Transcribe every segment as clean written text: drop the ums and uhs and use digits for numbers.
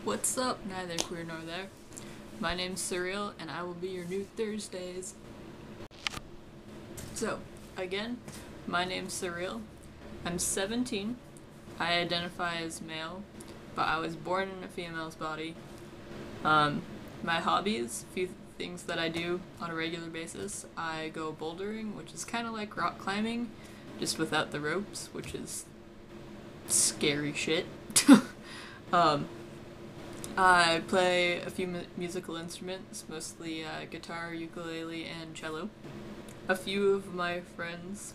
What's up, neither queer nor there? My name's Surreal, and I will be your new Thursdays. So, again, my name's Surreal. I'm 17. I identify as male, but I was born in a female's body. My hobbies, a few things that I do on a regular basis. I go bouldering, which is kind of like rock climbing, just without the ropes, which is scary shit. I play a few musical instruments, mostly guitar, ukulele, and cello. A few of my friends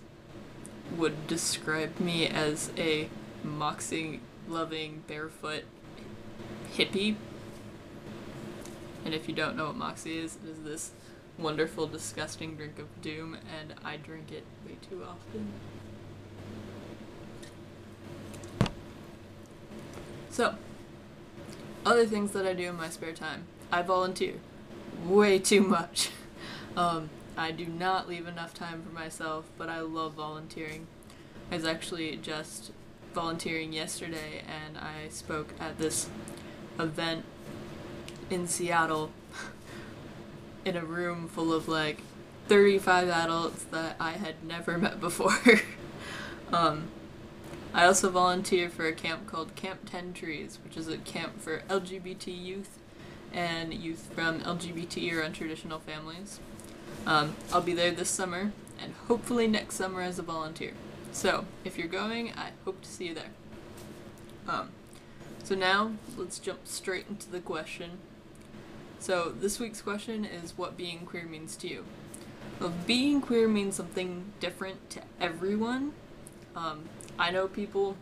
would describe me as a moxie-loving, barefoot hippie. And if you don't know what moxie is, it is this wonderful, disgusting drink of doom, and I drink it way too often. So, other things that I do in my spare time. I volunteer. Way too much. I do not leave enough time for myself, but I love volunteering. I was actually just volunteering yesterday, and I spoke at this event in Seattle in a room full of like 35 adults that I had never met before. I also volunteer for a camp called Camp 10 Trees, which is a camp for LGBT youth and youth from LGBT or untraditional families. I'll be there this summer, and hopefully next summer as a volunteer. So, if you're going, I hope to see you there. So now, let's jump straight into the question. So, this week's question is what being queer means to you. Well, being queer means something different to everyone. I know people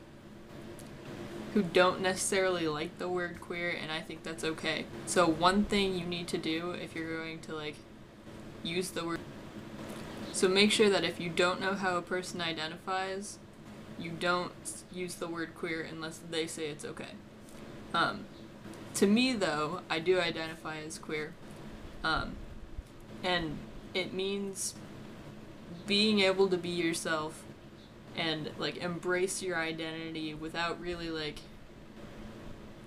who don't necessarily like the word queer, and I think that's okay. So one thing you need to do if you're going to use the word, so make sure that if you don't know how a person identifies, you don't use the word queer unless they say it's okay. To me though, I do identify as queer, and it means being able to be yourself and embrace your identity without really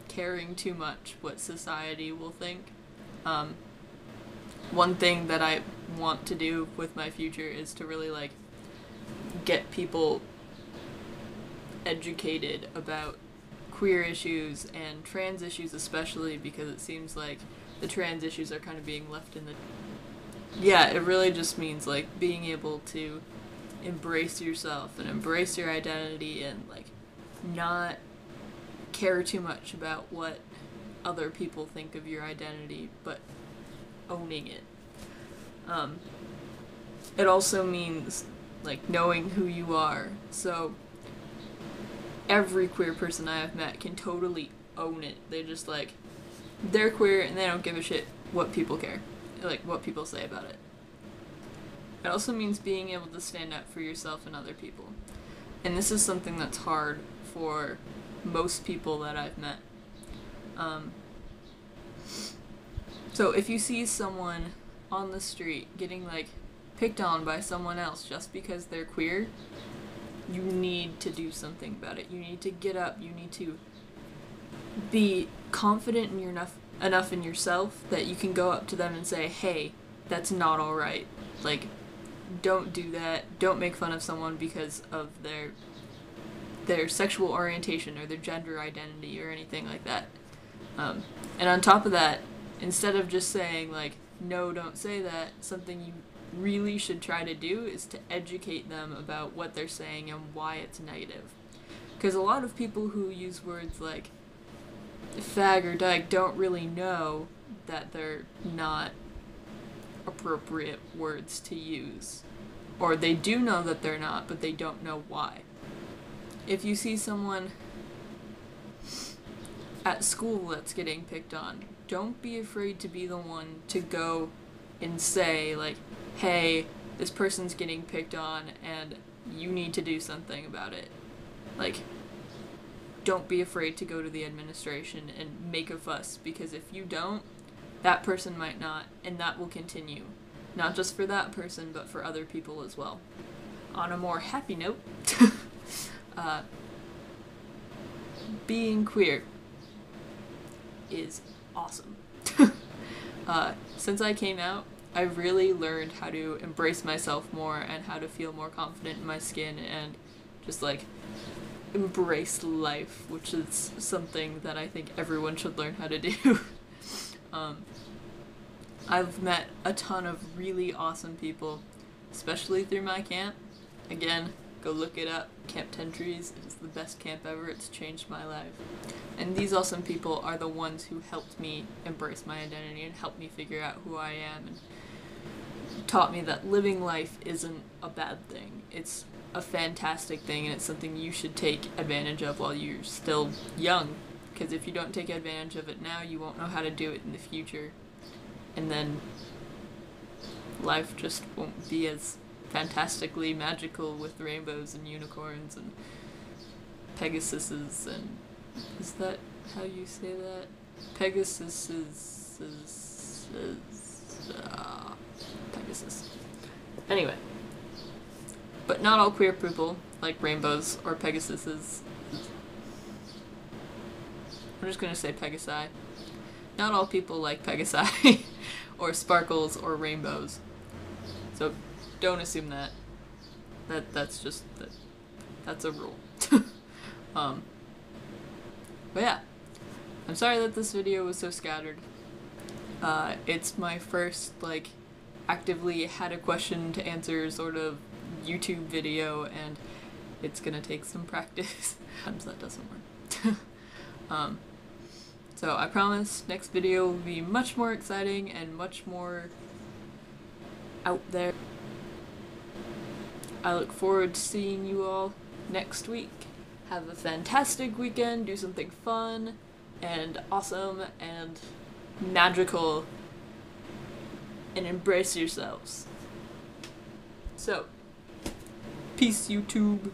caring too much what society will think. One thing that I want to do with my future is to really get people educated about queer issues and trans issues, especially because it seems like the trans issues are kind of being left in the... Yeah, it really just means being able to embrace yourself and embrace your identity and not care too much about what other people think of your identity, but owning it. It also means knowing who you are. So every queer person I have met can totally own it. They just they're queer and they don't give a shit what people care, what people say about it. It also means being able to stand up for yourself and other people. And this is something that's hard for most people that I've met. So if you see someone on the street getting picked on by someone else just because they're queer, you need to do something about it. You need to get up. You need to be confident in enough in yourself that you can go up to them and say, hey, that's not alright. Don't do that. Don't make fun of someone because of their sexual orientation or their gender identity or anything like that. And on top of that, instead of just saying no, don't say that, something you really should try to do is to educate them about what they're saying and why it's negative. Because a lot of people who use words like fag or dyke don't really know that they're not appropriate words to use. Or they do know that they're not, but they don't know why. If you see someone at school that's getting picked on, don't be afraid to be the one to go and say, hey, this person's getting picked on and you need to do something about it. Don't be afraid to go to the administration and make a fuss, because if you don't, that person might not, and that will continue. Not just for that person, but for other people as well. On a more happy note, being queer. is awesome. Since I came out, I've really learned how to embrace myself more and how to feel more confident in my skin and just like embrace life, which is something that I think everyone should learn how to do. I've met a ton of really awesome people, especially through my camp. Again, go look it up. Camp 10 Trees is the best camp ever. It's changed my life. And these awesome people are the ones who helped me embrace my identity and helped me figure out who I am and taught me that living life isn't a bad thing. It's a fantastic thing, and it's something you should take advantage of while you're still young. Because if you don't take advantage of it now, you won't know how to do it in the future. And then life just won't be as fantastically magical with rainbows and unicorns and Pegasuses and... is that how you say that? Pegasus. Pegasus. Anyway. But not all queer people like rainbows or Pegasuses. I'm just gonna say Pegasi. Not all people like Pegasi or sparkles or rainbows. So don't assume that. That's just that's a rule. But yeah. I'm sorry that this video was so scattered. It's my first like actively had a question to answer sort of YouTube video, and it's gonna take some practice. Sometimes that doesn't work. So I promise next video will be much more exciting and much more out there. I look forward to seeing you all next week. Have a fantastic weekend, do something fun and awesome and magical, and embrace yourselves. So, peace, YouTube.